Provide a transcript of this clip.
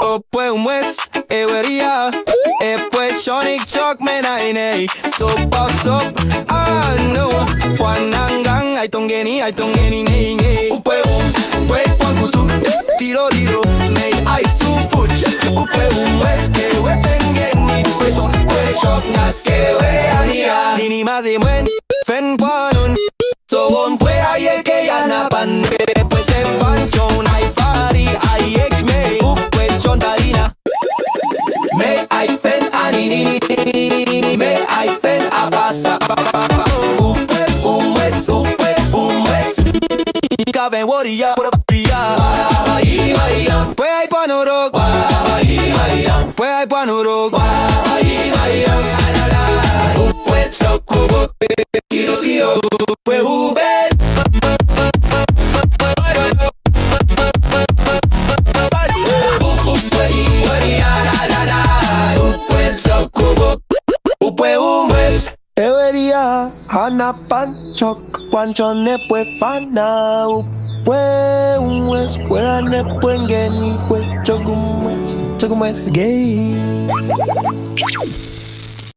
Opwe umwes, eweria. Epwe shonik chok menaine. So boss up, I know. Wanangang, ay tongeni nei. Upwe wangutu, tiro liro, nei ay su fuch. Upwe umwes, ewe fengeni. Upwe shok nas kewe ania. Nini mazi mwen, fen kwanun. So pwe aye ke yanapan. Pues en fanchon ay fari ay ekme. Upwe chon darina. Me ay fen anini. Me ay fen abasa. Upwe umwes. Kaven woria pia. Pwe ay panurok. Pwe ay panurok. Upwe chokubo. Upwe uben. Eweria hanapan chok wanchone pwe fana upwe umwes pwe ane pwe ngeni pwe chokumwes gay.